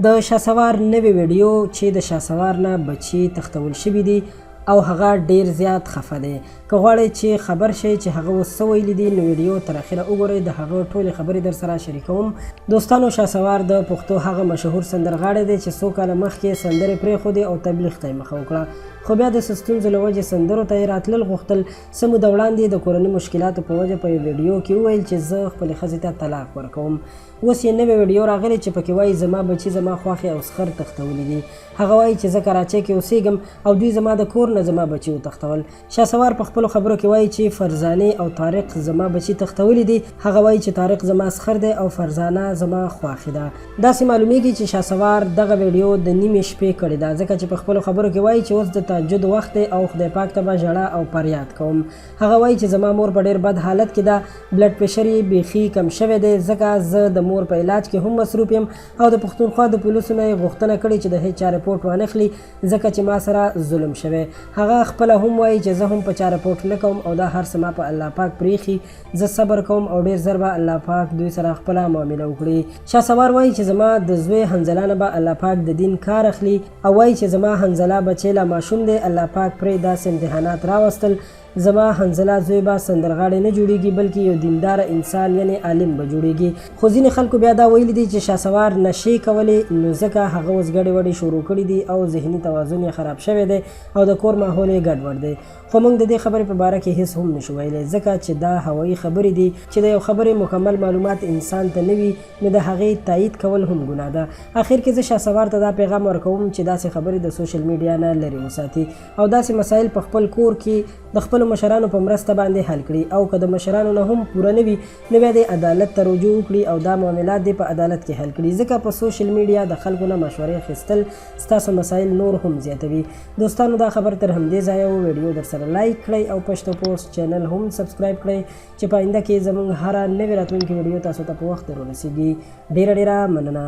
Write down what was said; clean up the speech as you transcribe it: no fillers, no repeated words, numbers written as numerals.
د شاسوار نوې ویډیو چې د شاسوار نه بچي تښتول شوي دي او هغه ډیر زیات خفه دی. که غواړئ چې خبر شئ چې هغه اوس څه ویلي دي نو ویډیو تر اخره وګورئ، د هغه ټولې خبرې در سره شریکوم. دوستانو، شاسوار د پښتو هغه مشهور سندرغاړی دی چې څو کاله مخکې سندرې پرېښودې او تبلیغ ته یې مخه وکړه، خو بیا د څه ستونزو له وجې سندرو ته یې راتلل غوښتل. څه موده وړاندې د کورني مشکلاتو په وجه په یو ویډیو کې وویل چې زه خپلې ښځې ته طلاق ورکوم. اوس یې نوې ویډیو راغلې چې پکې وایي زما بچي زما خوښې او سخر تښتولي دي. هغه وایي چې زه کراچۍ کې اوسېږم او دوی زما د کور نه زما بچي وتښتول. شاسوار په خپلو خبرو کې وایي چې فرزانې او طارق زما بچي تښتولي دي. هغه وایي چې طارق زما سخر دی او فرزانه زما خوښې ده. داسې معلومیږي چې شاسوار دغه ویډیو د نیمې شپې کړې ده، ځکه چې په خپلو خبرو کې وایي چې اوس د تهجد وخت دی او خدای پاک ته به ژړا او فریاد کوم. هغه وایي چې زما مور په ډېر بد حالت کې ده، بلډ پریشر یې بیخي کم شوی دی، ځکه زه د مور په علاج کې هم مصروف یم او د پښتونخوا د پولیسو نه یې غوښتنه کړې چې د هیڅ چا رپورټ وانخلي، ځکه چې ما سره ظلم شوی. هغه خپله هم وایي چې زه هم په چا رپورټ نه کوم او دا هر څه ما په الله پاک پرېښي، زه صبر کوم او ډېر زر به الله پاک دوی سره خپله معامله وکړي. شاسوار وایي چې زما د زوی حنظله نه به الله پاک د دین کار اخلي او وایي چې زما حنظله بچی لا ماشوم دی، الله پاک پرې داسې امتحانات راوستل، زما حنظله زوی به سندرغاړی نه جوړیږي بلکې یو دیندار انسان یعنی عالم به جوړیږي. خو ځینې خلکو بیا دا ویلي دي چې شاسوار نشې کولې نو ځکه هغه اوس ګډې وډې شروع کړي دي او ذهني توازن یې خراب شوی دی او د کور ماحول یې ګډوډ دی. خو موږ د دې خبرې په باره کې هیڅ هم نشو ویلی، ځکه چې دا هوایي خبرې دي چې د یو خبرې مکمل معلومات انسان ته نه وي نو د هغې تایید کول هم ګناه ده. اخر کې زه شاسوار ته دا پیغام ورکوم چې داسې خبرې د سوشل میډیا نه لرې وساتي او داسې مسایل په خپل کور کې د خپلو مشرانو په مرسته باندې حل کړي، او که د مشرانو نه هم پوره نه وي نو بیا د عدالت ته رجوع وکړي او دا معاملات دې په عدالت کې حل کړي، ځکه په سوشل میډیا د خلکو نه مشورې اخیستل ستاسو مسایل نور هم زیاتوي. دوستانو، دا خبر تر همدې ځایه و، ویډیو در سره لایک کړئ او پښتو پوسټ چینل هم سبسکرایب کړئ چې په آینده کې زموږ هره نوې راتلونکې ویډیو تاسو ته په وخت ورسیږي. ډیره مننه.